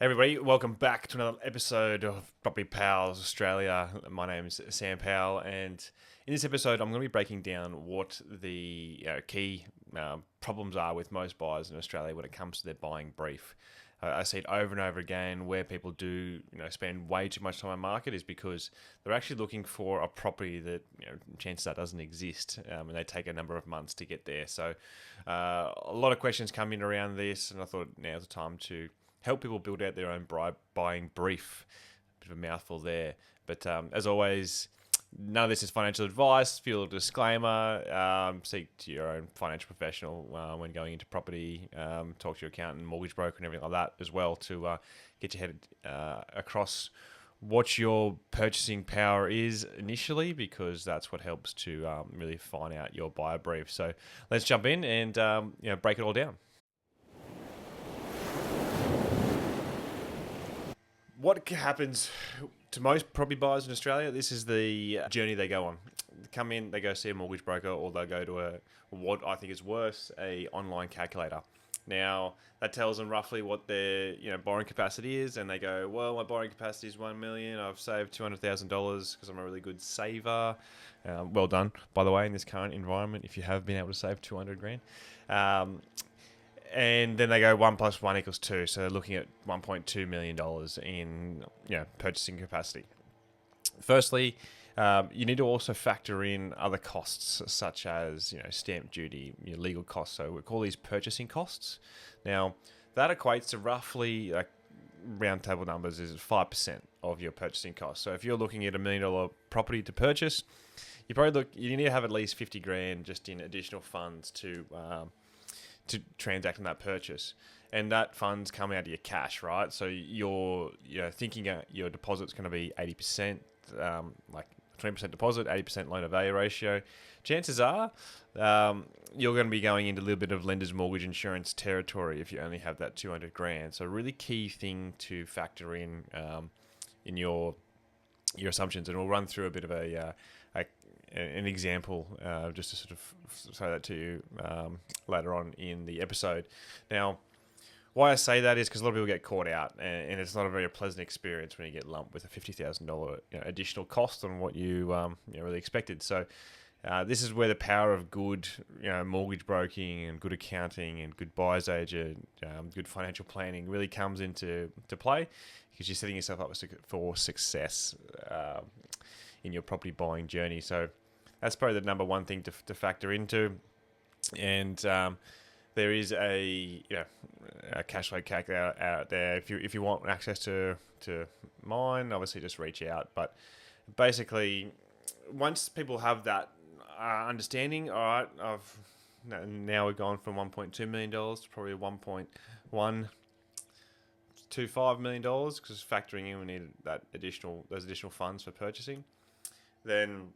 Everybody, welcome back to another episode of Property Pals Australia. My name is Sam Powell, and in this episode, I'm going to be breaking down what the key problems are with most buyers in Australia when it comes to their buying brief. I see it over and over again where people do spend way too much time on market is because they're actually looking for a property that chances are doesn't exist, and they take a number of months to get there. So a lot of questions come in around this, and I thought now's the time to help people build out their own buying brief. Bit of a mouthful there. But as always, none of this is financial advice. Feel a disclaimer. Seek to your own financial professional when going into property. Talk to your accountant, mortgage broker, and everything like that as well to get your head across what your purchasing power is initially, because that's what helps to really find out your buyer brief. So let's jump in and break it all down. What happens to most property buyers in Australia? This is the journey they go on. They come in, they go see a mortgage broker, or they'll go to what I think is worse, a online calculator. Now that tells them roughly what their borrowing capacity is, and they go, well, my borrowing capacity is 1 million. I've saved $200,000 because I'm a really good saver. Well done, by the way, in this current environment, if you have been able to save 200 grand. And then they go 1 + 1 = 2, so they're looking at $1.2 million in purchasing capacity. Firstly, you need to also factor in other costs such as stamp duty, your legal costs. So we call these purchasing costs. Now that equates to roughly, like, round table numbers, is 5% of your purchasing costs. So if you're looking at $1 million property to purchase, you need to have at least 50 grand just in additional funds to transact on that purchase, and that funds come out of your cash, right? So you're thinking your deposit's going to be 80%, like 20% deposit, 80% loan to value ratio. Chances are you're going to be going into a little bit of lender's mortgage insurance territory if you only have that 200 grand. So a really key thing to factor in your assumptions, and we'll run through a bit of an example just to sort of say that to you later on in the episode. Now, why I say that is because a lot of people get caught out, and it's not a very pleasant experience when you get lumped with a $50,000 additional cost on what you really expected. So this is where the power of good mortgage broking and good accounting and good buyer's agent, good financial planning really comes into play, because you're setting yourself up for success in your property buying journey. So that's probably the number one thing to factor into. And there is a cash flow calculator out there. If you want access to mine, obviously just reach out. But basically, once people have that understanding, all right, now we've gone from $1.2 million to probably $1.25 million, because factoring in we need those additional funds for purchasing. Then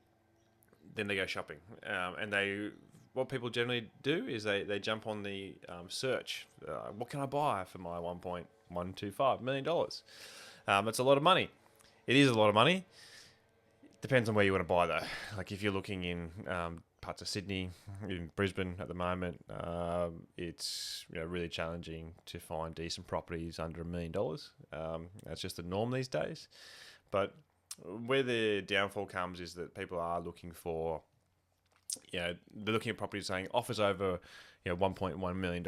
they go shopping, and what people generally do is they jump on the search. What can I buy for my $1.125 million? It's a lot of money. It is a lot of money. Depends on where you want to buy, though. Like if you're looking in parts of Sydney, in Brisbane at the moment, it's really challenging to find decent properties under $1 million. That's just the norm these days. But where the downfall comes is that people are looking for, they're looking at properties saying offers over $1.1 million,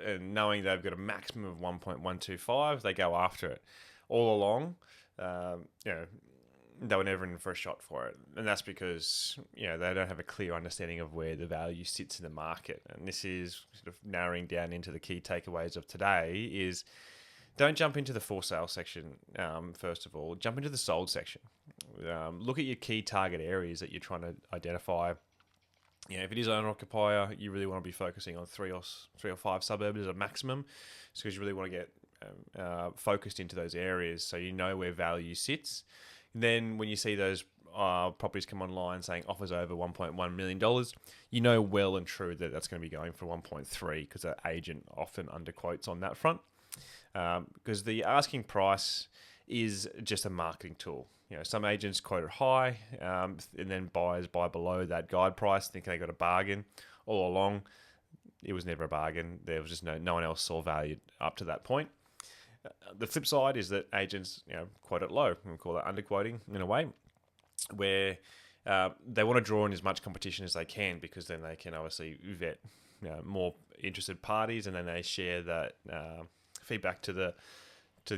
and knowing they've got a maximum of 1.125, they go after it. All along, they were never in for a shot for it, and that's because they don't have a clear understanding of where the value sits in the market. And this is sort of narrowing down into the key takeaways of today is, don't jump into the for sale section. First of all, jump into the sold section. Look at your key target areas that you're trying to identify. If it is owner occupier, you really want to be focusing on three or five suburbs as a maximum, because you really want to get focused into those areas so you know where value sits. And then when you see those properties come online saying offers over $1.1 million, you know well and true that that's going to be going for 1.3, because the agent often underquotes on that front. Because the asking price is just a marketing tool. Some agents quote it high, and then buyers buy below that guide price, thinking they got a bargain. All along, it was never a bargain. There was just no one else saw value up to that point. The flip side is that agents, quote it low. We call that underquoting in a way, where they want to draw in as much competition as they can, because then they can obviously vet more interested parties, and then they share that feedback to the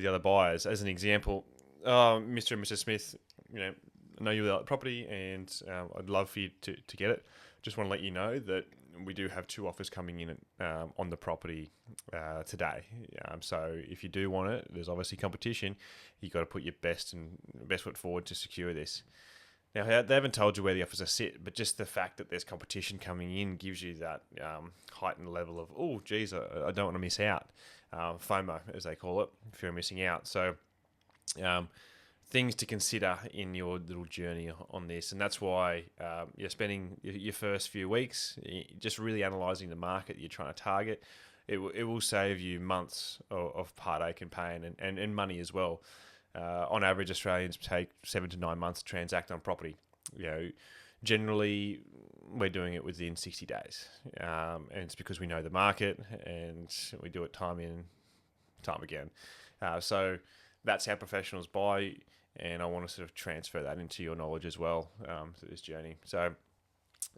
other buyers. As an example, Mr. and Mrs. Smith, I know you like the property, and I'd love for you to get it. Just want to let you know that we do have 2 offers coming in on the property today. So if you do want it, there's obviously competition. You've got to put your best foot forward to secure this. Now, they haven't told you where the offers are sit, but just the fact that there's competition coming in gives you that heightened level of, oh, geez, I don't want to miss out. FOMO, as they call it, fear of missing out. So things to consider in your little journey on this. And that's why you're spending your first few weeks just really analysing the market you're trying to target. It will save you months of heartache and pain and money as well. On average, Australians take 7 to 9 months to transact on property. Generally, we're doing it within 60 days. And it's because we know the market and we do it time in, time again. So that's how professionals buy, and I want to sort of transfer that into your knowledge as well through this journey. So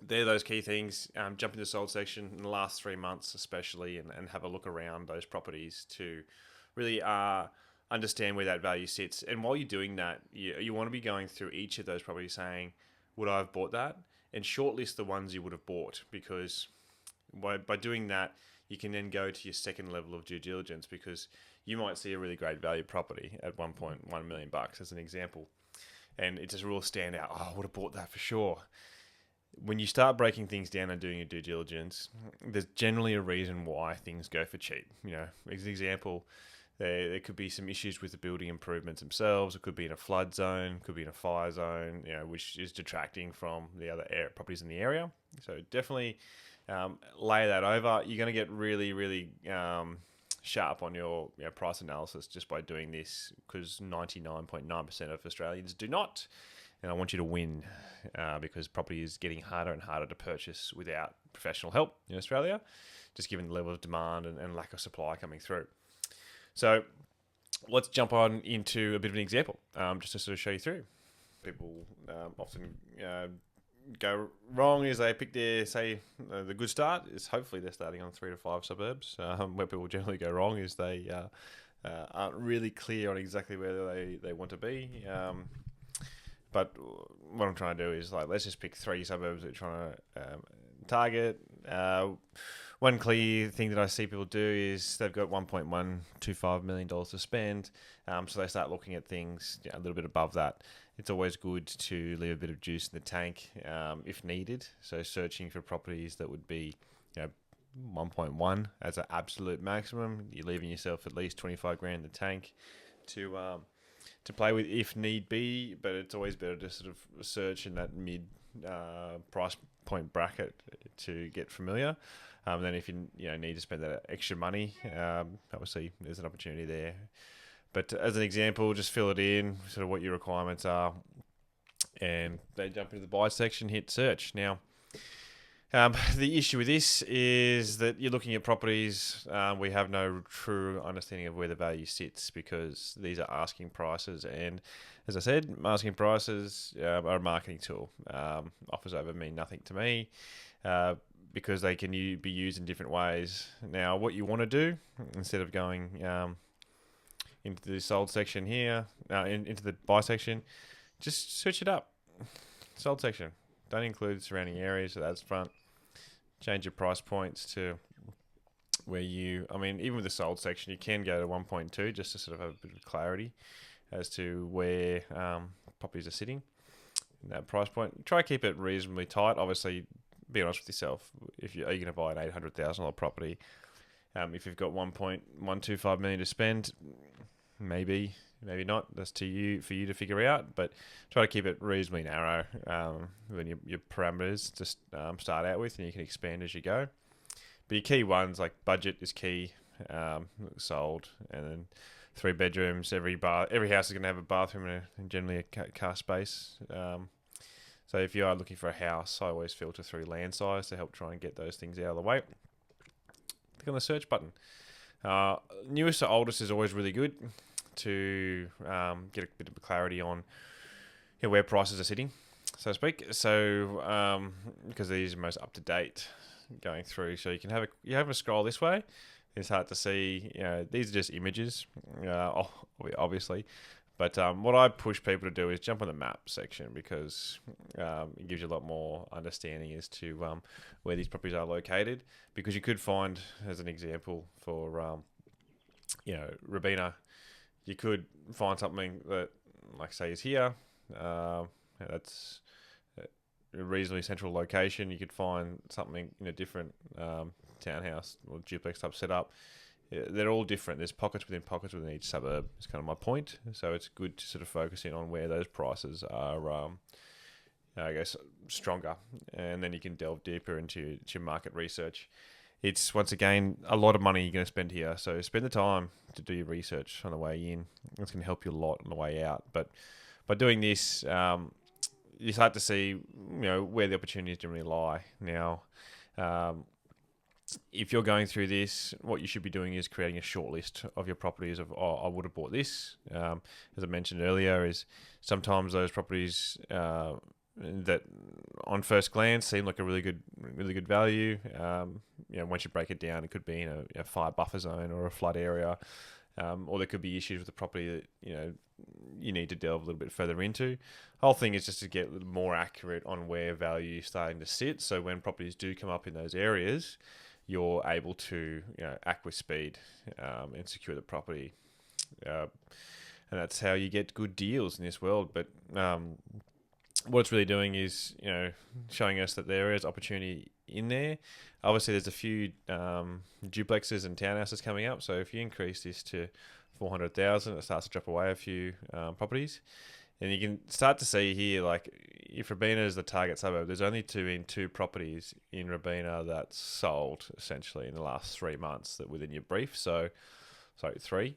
they're those key things. Jump into the sold section in the last 3 months especially, and have a look around those properties to really understand where that value sits. And while you're doing that, you want to be going through each of those properties saying, would I have bought that? And shortlist the ones you would have bought, because by doing that, you can then go to your second level of due diligence, because you might see a really great value property at 1.1 million bucks as an example, and it just will stand out. Oh, I would have bought that for sure. When you start breaking things down and doing your due diligence, there's generally a reason why things go for cheap. As an example, there could be some issues with the building improvements themselves. It could be in a flood zone, could be in a fire zone, which is detracting from the other properties in the area. So definitely lay that over. You're going to get really, really sharp on your price analysis just by doing this, because 99.9% of Australians do not. And I want you to win, because property is getting harder and harder to purchase without professional help in Australia, just given the level of demand and lack of supply coming through. So let's jump on into a bit of an example, just to sort of show you through. People often go wrong is they pick the good start is hopefully they're starting on 3 to 5 suburbs. Where people generally go wrong is they aren't really clear on exactly where they want to be. But what I'm trying to do is, let's just pick 3 suburbs that we're trying to target. One clear thing that I see people do is they've got $1.125 million to spend. So they start looking at things a little bit above that. It's always good to leave a bit of juice in the tank if needed. So searching for properties that would be 1.1 as an absolute maximum. You're leaving yourself at least 25 grand in the tank to play with if need be. But it's always better to sort of search in that mid price point bracket to get familiar. Then if you need to spend that extra money, obviously there's an opportunity there. But as an example, just fill it in, sort of what your requirements are, and they jump into the buy section, hit search. Now, the issue with this is that you're looking at properties, we have no true understanding of where the value sits, because these are asking prices. And as I said, asking prices are a marketing tool. Offers over mean nothing to me, because they can be used in different ways. Now, what you want to do, instead of going into the sold section here, into the buy section, just switch it up. Sold section. Don't include surrounding areas, so that's front. Change your price points to where even with the sold section, you can go to 1.2 just to sort of have a bit of clarity as to where properties are sitting in that price point. Try to keep it reasonably tight. Obviously, be honest with yourself. Are you going to buy an $800,000 property? If you've got $1.125 million to spend, maybe not. That's for you to figure out. But try to keep it reasonably narrow when your parameters to start out with, and you can expand as you go. But your key ones, like budget is key. Sold, and then 3 bedrooms. Every house is going to have a bathroom and generally a car space. So if you are looking for a house, I always filter through land size to help try and get those things out of the way. Click on the search button. Newest to oldest is always really good to get a bit of clarity on where prices are sitting, so to speak. So because these are most up to date going through, so you have a scroll this way. It's hard to see. These are just images, obviously. But what I push people to do is jump on the map section, because it gives you a lot more understanding as to where these properties are located. Because you could find, as an example, for Robina, you could find something that, like say, is here. That's a reasonably central location. You could find something in a different townhouse or duplex type setup. They're all different. There's pockets within each suburb. It's kind of my point. So it's good to sort of focus in on where those prices are, I guess, stronger, and then you can delve deeper into your market research. It's, once again, a lot of money you're going to spend here. So spend the time to do your research on the way in. It's going to help you a lot on the way out. But by doing this, you start to see where the opportunities generally lie. Now, if you're going through this, what you should be doing is creating a short list of your properties of, I would have bought this. As I mentioned earlier, is sometimes those properties that on first glance seem like a really good value. Once you break it down, it could be in a fire buffer zone or a flood area, or there could be issues with the property that you need to delve a little bit further into. The whole thing is just to get a little more accurate on where value is starting to sit. So when properties do come up in those areas, you're able to act with speed and secure the property. And that's how you get good deals in this world. But what it's really doing is, showing us that there is opportunity in there. Obviously, there's a few duplexes and townhouses coming up. So if you increase this to 400,000, it starts to drop away a few properties. And you can start to see here, like, if Robina is the target suburb, there's only two properties in Robina that's sold, essentially, in the last 3 months that within your brief. So, sorry, 3.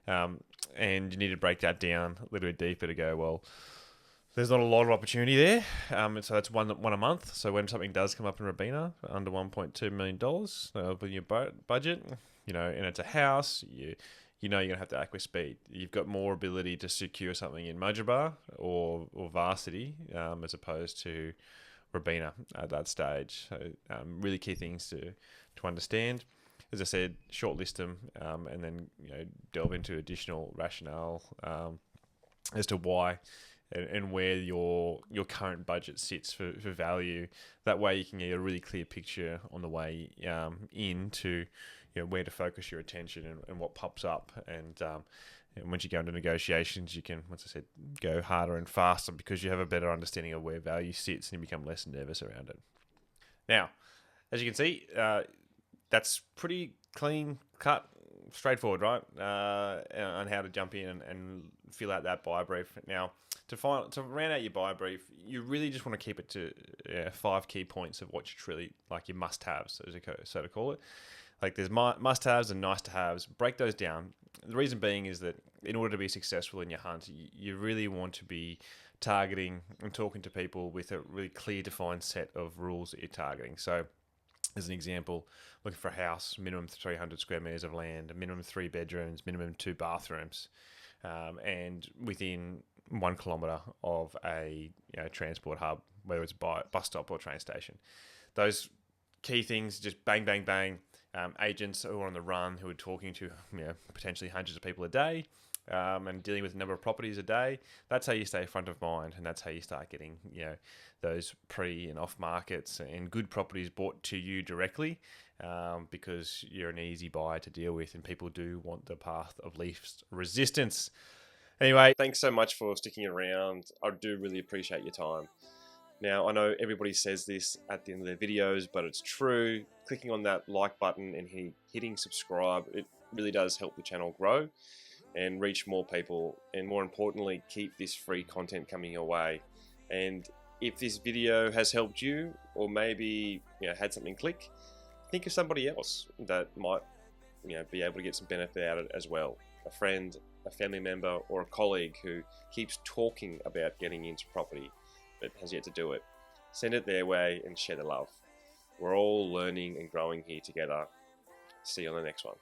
And you need to break that down a little bit deeper to go, well, there's not a lot of opportunity there. And so that's one a month. So when something does come up in Robina under $1.2 million within your budget, and it's a house, you're going to have to act with speed. You've got more ability to secure something in Mudgeeraba or Varsity as opposed to Robina at that stage. So really key things to understand. As I said, shortlist them and then delve into additional rationale as to why and where your current budget sits for value. That way you can get a really clear picture on the way into where to focus your attention and what pops up. And once you go into negotiations, you can, once I said, go harder and faster because you have a better understanding of where value sits and you become less nervous around it. Now, as you can see, that's pretty clean cut, straightforward, right? On how to jump in and fill out that buyer brief. Now, to round out your buyer brief, you really just want to keep it to 5 key points of what you truly like, your must-haves, so to call it. Like, there's must-haves and nice-to-haves. Break those down. The reason being is that in order to be successful in your hunt, you really want to be targeting and talking to people with a really clear, defined set of rules that you're targeting. So, as an example, looking for a house, minimum 300 square meters of land, minimum 3 bedrooms, minimum 2 bathrooms, and within 1 kilometre of a transport hub, whether it's bus stop or train station. Those key things, just bang, bang, bang. Agents who are on the run, who are talking to potentially hundreds of people a day, and dealing with a number of properties a day. That's how you stay front of mind, and that's how you start getting those pre and off markets and good properties bought to you directly, because you're an easy buyer to deal with, and people do want the path of least resistance. Anyway, thanks so much for sticking around. I do really appreciate your time. Now, I know everybody says this at the end of their videos, but it's true. Clicking on that like button and hitting subscribe, it really does help the channel grow and reach more people, and more importantly, keep this free content coming your way. And if this video has helped you, or maybe had something click, think of somebody else that might be able to get some benefit out of it as well. A friend, a family member, or a colleague who keeps talking about getting into property but has yet to do it. Send it their way and share the love. We're all learning and growing here together. See you on the next one.